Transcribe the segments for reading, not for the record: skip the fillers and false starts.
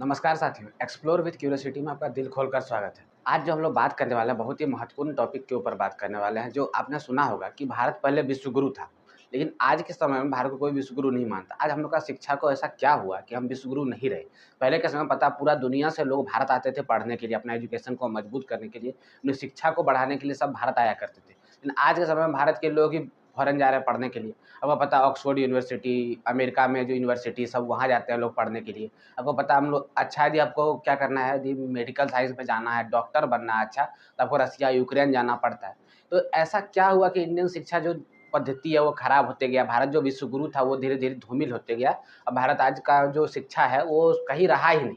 नमस्कार साथियों, explore with curiosity में आपका दिल खोलकर स्वागत है। आज जो हम लोग बात करने वाले हैं, बहुत ही महत्वपूर्ण टॉपिक के ऊपर बात करने वाले हैं, जो आपने सुना होगा कि भारत पहले विश्वगुरु था, लेकिन आज के समय में भारत को कोई विश्वगुरु नहीं मानता। आज हम लोग का शिक्षा को ऐसा क्या हुआ कि हम विश्वगुरु नहीं रहे। पहले के समय में पता पूरा दुनिया से लोग भारत आते थे पढ़ने के लिए, अपना एजुकेशन को मजबूत करने के लिए, अपनी शिक्षा को बढ़ाने के लिए सब भारत आया करते थे। लेकिन आज के समय में भारत के लोग ही फ़ॉरेन जा रहे हैं पढ़ने के लिए। आपको पता है ऑक्सफोर्ड यूनिवर्सिटी, अमेरिका में जो यूनिवर्सिटी सब वहाँ जाते हैं लोग पढ़ने के लिए। आपको पता है हम लोग अच्छा यदि आपको क्या करना है, यदि मेडिकल साइंस में जाना है, डॉक्टर बनना है अच्छा, तो आपको रसिया, यूक्रेन जाना पड़ता है। तो ऐसा क्या हुआ कि इंडियन शिक्षा जो पद्धति है वो खराब होते गया, भारत जो विश्वगुरु था वो धीरे-धीरे धूमिल होते गया। अब भारत आज का जो शिक्षा है वो कहीं रहा ही नहीं।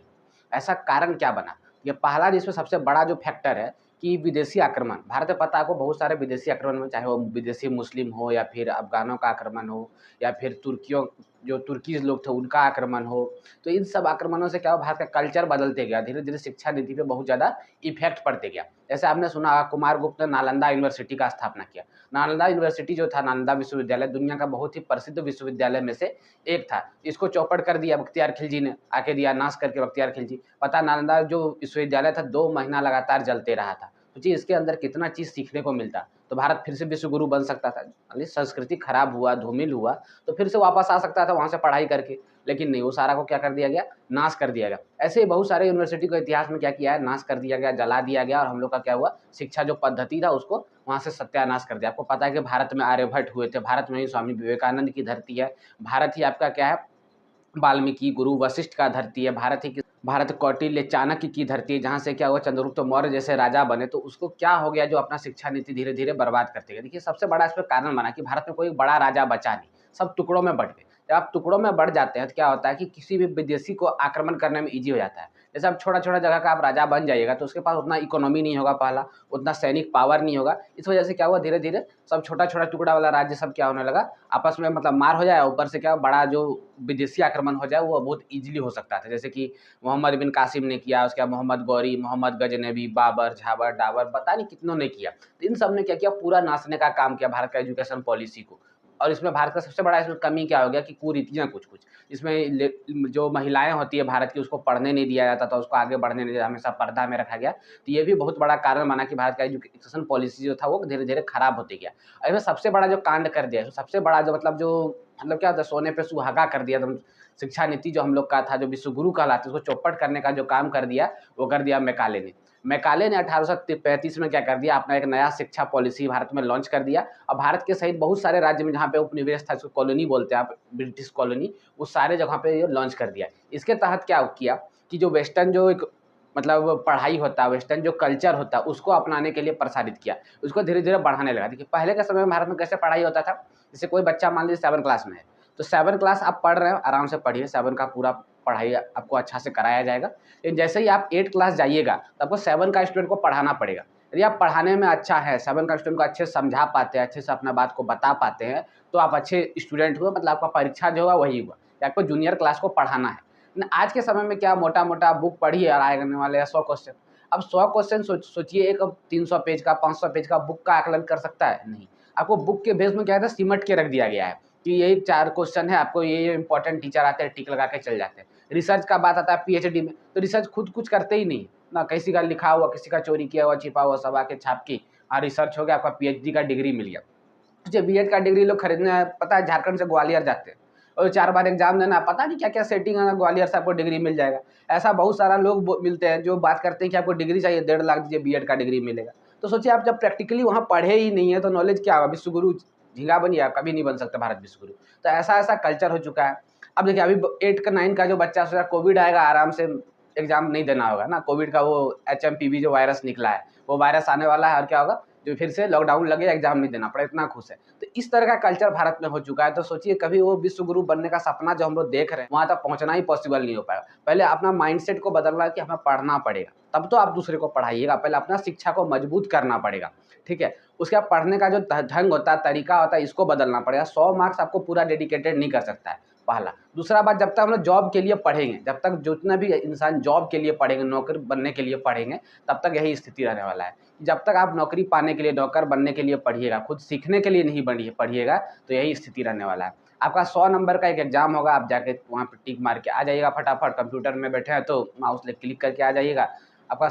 ऐसा कारण क्या बना? ये पहला जिसमें सबसे बड़ा जो फैक्टर है कि विदेशी आक्रमण। भारत में पता है आपको बहुत सारे विदेशी आक्रमण में, चाहे वो विदेशी मुस्लिम हो या फिर अफ़गानों का आक्रमण हो या फिर तुर्कियों जो तुर्कीज़ लोग थे उनका आक्रमण हो। तो इन सब आक्रमणों से क्या हुआ, भारत का कल्चर बदलते गया, धीरे-धीरे शिक्षा नीति पे बहुत ज़्यादा इफ़ेक्ट पड़ते गया। जैसे आपने सुना होगा कुमारगुप्त ने नालंदा यूनिवर्सिटी का स्थापना किया। नालंदा यूनिवर्सिटी जो था, नालंदा विश्वविद्यालय दुनिया का बहुत ही प्रसिद्ध विश्वविद्यालय में से एक था। इसको चौपट कर दिया बख्तियार खिलजी ने, आके दिया नाश करके बख्तियार खिलजी। पता है नालंदा जो विश्वविद्यालय था 2 महीना लगातार जलते रहा था। सोचिए इसके अंदर कितना चीज़ सीखने को मिलता, तो भारत फिर से विश्वगुरु बन सकता था। यानी संस्कृति खराब हुआ, धूमिल हुआ, तो फिर से वापस आ सकता था वहाँ से पढ़ाई करके, लेकिन नहीं, वो सारा को क्या कर दिया गया, नाश कर दिया गया। ऐसे ही बहुत सारे यूनिवर्सिटी को इतिहास में क्या किया है, नाश कर दिया गया, जला दिया गया और हम लोग का क्या हुआ, शिक्षा जो पद्धति था उसको वहाँ से सत्यानाश कर दिया। आपको पता है कि भारत में आर्यभट्ट हुए थे, भारत में ही स्वामी विवेकानंद की धरती है, भारत ही आपका क्या है, वाल्मीकि, गुरु वशिष्ठ का धरती है, भारत कौटिल्य, चाणक्य की धरती है, जहाँ से क्या हुआ चंद्रगुप्त मौर्य जैसे राजा बने, तो उसको क्या हो गया जो अपना शिक्षा नीति धीरे-धीरे बर्बाद करते गए। देखिए सबसे बड़ा इसमें कारण बना कि भारत में कोई बड़ा राजा बचा नहीं, सब टुकड़ों में बँट गए। जब आप टुकड़ों में बँट जाते हैं तो क्या होता है कि किसी भी विदेशी को आक्रमण करने में ईज़ी हो जाता है। जैसे आप छोटा-छोटा जगह का आप राजा बन जाइएगा तो उसके पास उतना इकोनॉमी नहीं होगा पहला, उतना सैनिक पावर नहीं होगा। इस वजह से क्या हुआ धीरे-धीरे सब छोटा-छोटा टुकड़ा वाला राज्य सब क्या होने लगा, आपस में मतलब मार हो जाए, ऊपर से क्या बड़ा जो विदेशी आक्रमण हो जाए वो बहुत ईज़िली हो सकता था। जैसे कि मोहम्मद बिन कासिम ने किया, उसके बाद मोहम्मद गौरी, मोहम्मद गजनबी, बाबर, झाबर, डाबर, पता नहीं कितनों ने किया। तो इन सब ने क्या किया, पूरा नाशने का काम किया भारत का एजुकेशन पॉलिसी को। और इसमें भारत का सबसे बड़ा इसमें कमी क्या हो गया कि कुरीतियाँ कुछ-कुछ। इसमें ले जो महिलाएँ होती है भारत की उसको पढ़ने नहीं दिया जाता था, उसको आगे बढ़ने नहीं दिया, हमेशा पर्दा में रखा गया। तो ये भी बहुत बड़ा कारण बना कि भारत का एजुकेशन पॉलिसी जो था वो धीरे-धीरे खराब होते गया। और इसमें सबसे बड़ा जो कांड कर दिया, सबसे बड़ा जो मतलब क्या होता है, सोने पे सुहागा कर दिया एकदम। शिक्षा नीति जो हम लोग का था, जो विश्वगुरु कहलाते उसको चौपट करने का जो काम कर दिया, वो कर दिया मैकाले ने। मैकाले ने 1835 में क्या कर दिया, अपना एक नया शिक्षा पॉलिसी भारत में लॉन्च कर दिया और भारत के सहित बहुत सारे राज्य में जहाँ पे उपनिवेश था, इसको कॉलोनी बोलते हैं आप, ब्रिटिश कॉलोनी, वो सारे जगह पे ये लॉन्च कर दिया। इसके तहत क्या किया कि जो वेस्टर्न जो एक मतलब पढ़ाई होता है, वेस्टर्न जो कल्चर होता है, उसको अपनाने के लिए प्रसारित किया। उसको धीरे-धीरे बढ़ाने लगा। देखिए पहले के समय में भारत में कैसे पढ़ाई होता था, जैसे कोई बच्चा मान लीजिए 7 क्लास में है, तो 7 क्लास आप पढ़ रहे हो, आराम से पढ़िए, 7 का पूरा पढ़ाई आपको अच्छा से कराया जाएगा। लेकिन जैसे ही आप 8 क्लास जाइएगा, तो आपको 7 का स्टूडेंट को पढ़ाना पड़ेगा। यदि आप पढ़ाने में अच्छा है, 7 का स्टूडेंट को अच्छे से समझा पाते हैं, अच्छे से अपना बात को बता पाते हैं, तो आप अच्छे स्टूडेंट हुए, मतलब आपका परीक्षा जो होगा वही हुआ, कि आपको जूनियर क्लास को पढ़ाना है। लेकिन आज के समय में क्या मोटा-मोटा बुक पढ़िए और आने वाले हैं 100 क्वेश्चन। अब 100 क्वेश्चन सोचिए, एक 300 पेज का, 500 पेज का बुक का आकलन कर सकता है? नहीं। आपको बुक के बेस में क्या है, सिमट के रख दिया गया है कि यही 4 क्वेश्चन है, आपको ये इम्पोर्टेंट टीचर आते हैं, टिक लगा के चल जाते हैं। रिसर्च का बात आता है पीएचडी में, तो रिसर्च खुद कुछ करते ही नहीं, ना किसी का लिखा हुआ, किसी का चोरी किया हुआ, छिपा हुआ सब आके छाप के रिसर्च हो गया, आपका पीएचडी का डिग्री मिल गया। जो बीएड का डिग्री लोग खरीदने हैं, पता है झारखंड से ग्वालियर जाते हैं और 4 बार एग्जाम देना, पता नहीं क्या-क्या सेटिंग है, ग्वालियर से आपको डिग्री मिल जाएगा। ऐसा बहुत सारा लोग मिलते हैं जो बात करते हैं कि आपको डिग्री चाहिए, 1.5 लाख दीजिए बीएड का डिग्री मिलेगा। तो सोचिए आप जब प्रैक्टिकली वहाँ पढ़े ही नहीं है तो नॉलेज क्या होगा, विश्वगुरु झींगा बनिए आप, कभी नहीं बन सकते भारत विश्वगुरु। तो ऐसा-ऐसा कल्चर हो चुका है। अब देखिए अभी 8 का 9 का जो बच्चा सोच रहा है कोविड आएगा आराम से एग्जाम नहीं देना होगा ना, कोविड का वो एचएमपीवी जो वायरस निकला है, वो वायरस आने वाला है और क्या होगा, जो फिर से लॉकडाउन लगे, एग्जाम नहीं देना पड़े, इतना खुश है। तो इस तरह का कल्चर भारत में हो चुका है, तो सोचिए कभी वो विश्वगुरु बनने का सपना जो हम लोग देख रहे हैं, वहाँ तक पहुँचना ही पॉसिबल नहीं हो पाएगा। पहले अपना माइंडसेट को बदलना है कि हमें पढ़ना पड़ेगा, तब तो आप दूसरे को पढ़ाइएगा, पहले अपना शिक्षा को मजबूत करना पड़ेगा, ठीक है? उसके बाद पढ़ने का जो ढंग होता है, तरीका होता है, इसको बदलना पड़ेगा। 100 मार्क्स आपको पूरा डेडिकेटेड नहीं कर सकता है, पहला। दूसरा बात, जब तक हम लोग जॉब के लिए पढ़ेंगे, जब तक जितना भी इंसान जॉब के लिए पढ़ेंगे, नौकरी बनने के लिए पढ़ेंगे, तब तक यही स्थिति रहने वाला है। जब तक आप नौकरी पाने के लिए, नौकर बनने के लिए पढ़िएगा, खुद सीखने के लिए नहीं पढ़िएगा, तो यही स्थिति रहने वाला है। आपका 100 नंबर का एक एग्ज़ाम होगा, आप जाके वहाँ पे टिक मार के आ जाइएगा फटाफट, कंप्यूटर में बैठे हैं तो माउस ले क्लिक करके आ जाइएगा, आपका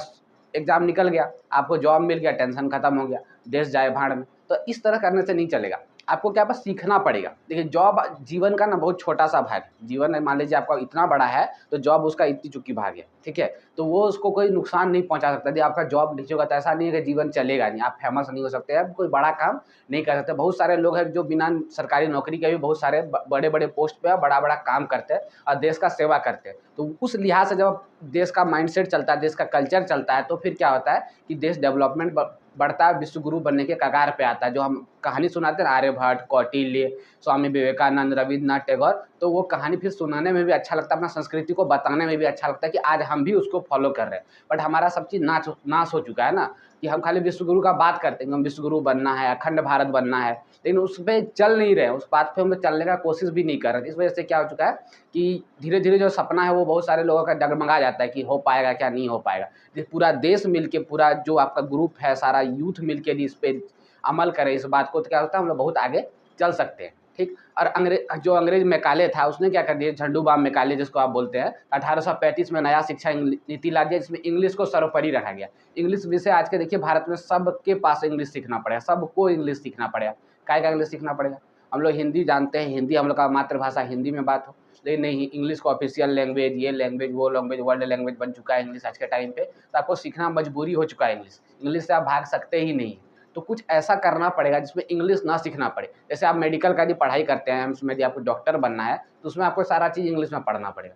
एग्ज़ाम निकल गया, आपको जॉब मिल गया, टेंशन खत्म हो गया, देश जाए भाड़ में। तो इस तरह करने से नहीं चलेगा, आपको क्या बस सीखना पड़ेगा। देखिए जॉब जीवन का ना बहुत छोटा-सा भाग है, जीवन में मान लीजिए आपका इतना बड़ा है, तो जॉब उसका इतनी चुकी भाग है, ठीक है? तो वो उसको कोई नुकसान नहीं पहुँचा सकता। यदि आपका जॉब नहीं होगा तो ऐसा नहीं है कि जीवन चलेगा नहीं, आप फेमस नहीं हो सकते, आप कोई बड़ा काम नहीं कर सकते। बहुत सारे लोग हैं जो बिना सरकारी नौकरी के भी बहुत सारे बड़े-बड़े पोस्ट पे बड़ा-बड़ा काम करते हैं और देश का सेवा करते हैं। तो उस लिहाज से जब देश का माइंडसेट चलता है, देश का कल्चर चलता है, तो फिर क्या होता है कि देश डेवलपमेंट बढ़ता है, विश्व गुरु बनने के कगार पे आता है। जो हम कहानी सुनाते हैं ना, आर्यभट्ट, कौटिल्य, स्वामी विवेकानंद, रविन्द्रनाथ टैगोर, तो वो कहानी फिर सुनाने में भी अच्छा लगता है, अपना संस्कृति को बताने में भी अच्छा लगता है कि आज हम भी उसको फॉलो कर रहे हैं। बट हमारा सब चीज़ नाश हो चुका है ना, कि हम खाली विश्व गुरु का बात करते हैं कि हम विश्व गुरु बनना है, अखंड भारत बनना है, लेकिन उस पे चल नहीं रहे हैं, उस बात पे हम चलने का कोशिश भी नहीं कर रहे हैं। इस वजह से क्या हो चुका है कि धीरे-धीरे जो सपना है वो बहुत सारे लोगों का डगमगा जाता है कि हो पाएगा क्या, नहीं हो पाएगा। ये पूरा देश मिलके, पूरा जो आपका ग्रुप है, सारा यूथ मिलके यदि इस पे अमल करे इस बात को, तो क्या होता है हम लोग बहुत आगे चल सकते हैं, ठीक। और जो अंग्रेज मैकाले था उसने क्या कर दिया, झंडू बाम मैकाले जिसको आप बोलते हैं, 1835 में नया शिक्षा नीति ला दिया, जिसमें इंग्लिश को सर्वोपरि रखा गया। इंग्लिश विषय आज के देखिए भारत में सबके पास इंग्लिश सीखना पड़ेगा, सबको इंग्लिश सीखना पड़ेगा। काहे का इंग्लिश सीखना पड़ेगा? हम लोग हिंदी जानते हैं, हिंदी हम लोग का मातृभाषा, हिंदी में बात हो, लेकिन नहीं, इंग्लिश को ऑफिशियल लैंग्वेज, ये लैंग्वेज, वो लैंग्वेज, वर्ल्ड लैंग्वेज बन चुका है इंग्लिश आज के टाइम पे, तो आपको सीखना मजबूरी हो चुका है इंग्लिश। इंग्लिश से आप भाग सकते ही नहीं। तो कुछ ऐसा करना पड़ेगा जिसमें इंग्लिश ना सीखना पड़े। जैसे आप मेडिकल का यदि पढ़ाई करते हैं, उसमें यदि आपको डॉक्टर बनना है, तो उसमें आपको सारा चीज़ इंग्लिश में पढ़ना पड़ेगा।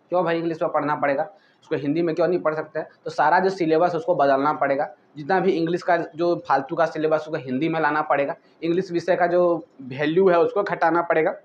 क्यों भाई इंग्लिश में पढ़ना पड़ेगा? उसको हिंदी में क्यों नहीं पढ़ सकते हैं? तो सारा जो सिलेबस उसको बदलना पड़ेगा। जितना भी इंग्लिश का जो फालतू का सिलेबस उसको हिंदी में लाना पड़ेगा। इंग्लिश विषय का जो वैल्यू है उसको घटाना पड़ेगा।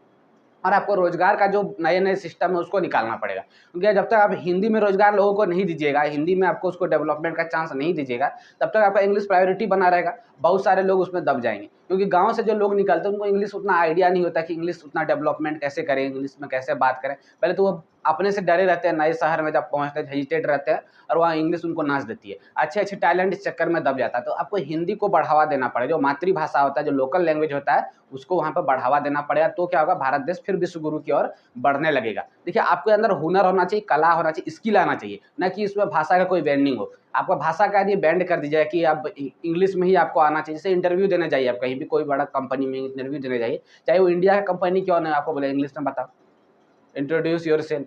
और आपको रोज़गार का जो नए-नए सिस्टम है उसको निकालना पड़ेगा। क्योंकि जब तक आप हिंदी में रोज़गार लोगों को नहीं दीजिएगा, हिंदी में आपको उसको डेवलपमेंट का चांस नहीं दीजिएगा, तब तक आपका इंग्लिश प्रायोरिटी बना रहेगा। बहुत सारे लोग उसमें दब जाएँगे। क्योंकि गाँव से जो लोग निकलते हैं उनको इंग्लिश उतना आइडिया नहीं होता कि इंग्लिश उतना डेवलपमेंट कैसे करें, इंग्लिश में कैसे बात करें। पहले तो वो अपने से डरे रहते हैं, नए शहर में जब पहुँचते हैं हेजिटेट रहते हैं और वहाँ इंग्लिश उनको नाच देती है। अच्छे-अच्छे टैलेंट इस चक्कर में दब जाता है। तो आपको हिंदी को बढ़ावा देना पड़ेगा, जो मातृभाषा होता है, जो लोकल लैंग्वेज होता है, उसको वहाँ पे बढ़ावा देना पड़ेगा। तो क्या होगा, भारत देश फिर विश्व गुरु की ओर बढ़ने लगेगा। देखिए आपके अंदर हुनर होना चाहिए, कला होना चाहिए, स्किल आना चाहिए, ना कि इसमें भाषा का कोई बैंडिंग हो। आपका भाषा का यदि बैंड कर दी जाए कि आप इंग्लिश में ही आपको आना चाहिए, जैसे इंटरव्यू देने जाइए, आप कहीं भी कोई बड़ा कंपनी में इंटरव्यू देने जाइए, चाहे वो इंडिया का कंपनी क्यों ना, आपको बोले इंग्लिश में बताओ, इंट्रोड्यूस योरसेल्फ।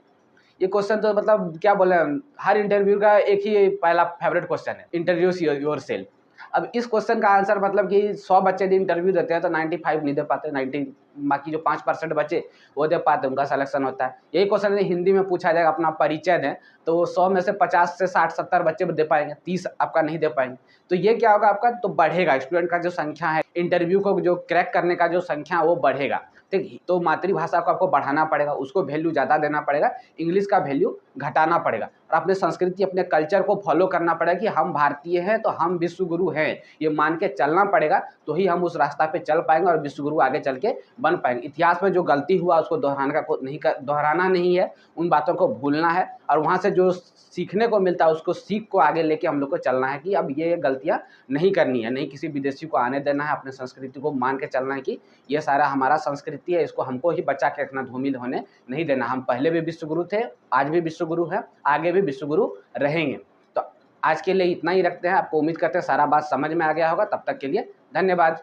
ये क्वेश्चन तो मतलब क्या बोले, हर इंटरव्यू का एक ही पहला फेवरेट क्वेश्चन है, इंट्रोड्यूस योरसेल्फ। अब इस क्वेश्चन का आंसर मतलब कि 100 बच्चे यदि इंटरव्यू देते हैं तो 95 नहीं दे पाते, 90 बाकी जो 5% बचे वो दे पाते, उनका सिलेक्शन होता है। यही क्वेश्चन यदि हिंदी में पूछा जाएगा, अपना परिचय दें, तो 100 में से 50 से 60-70 बच्चे दे पाएंगे, 30 आपका नहीं दे पाएंगे। तो ये क्या होगा, आपका तो बढ़ेगा, स्टूडेंट का जो संख्या है, इंटरव्यू को जो क्रैक करने का जो संख्या है वो बढ़ेगा। ठीक, तो मातृभाषा को आपको बढ़ाना पड़ेगा, उसको वैल्यू ज़्यादा देना पड़ेगा, इंग्लिश का वैल्यू घटाना पड़ेगा और अपने संस्कृति, अपने कल्चर को फॉलो करना पड़ेगा कि हम भारतीय हैं तो हम विश्व गुरु हैं, ये मान के चलना पड़ेगा। तो ही हम उस रास्ता पे चल पाएंगे और विश्व गुरु आगे चल के बन पाएंगे। इतिहास में जो गलती हुआ उसको दोहराना नहीं है, उन बातों को भूलना है और वहाँ से जो सीखने को मिलता है उसको सीख को आगे लेके हम लोग को चलना है कि अब ये गलतियाँ नहीं करनी है, नहीं किसी विदेशी को आने देना है, अपने संस्कृति को मान के चलना है कि ये सारा हमारा संस्कृति है, इसको हमको ही बचा के रखना, धूमिल होने नहीं देना। हम पहले भी विश्व गुरु थे, आज भी विश्व गुरु हैं, आगे भी विश्व गुरु रहेंगे। तो आज के लिए इतना ही रखते हैं। आपको उम्मीद करते हैं सारा बात समझ में आ गया होगा। तब तक के लिए धन्यवाद।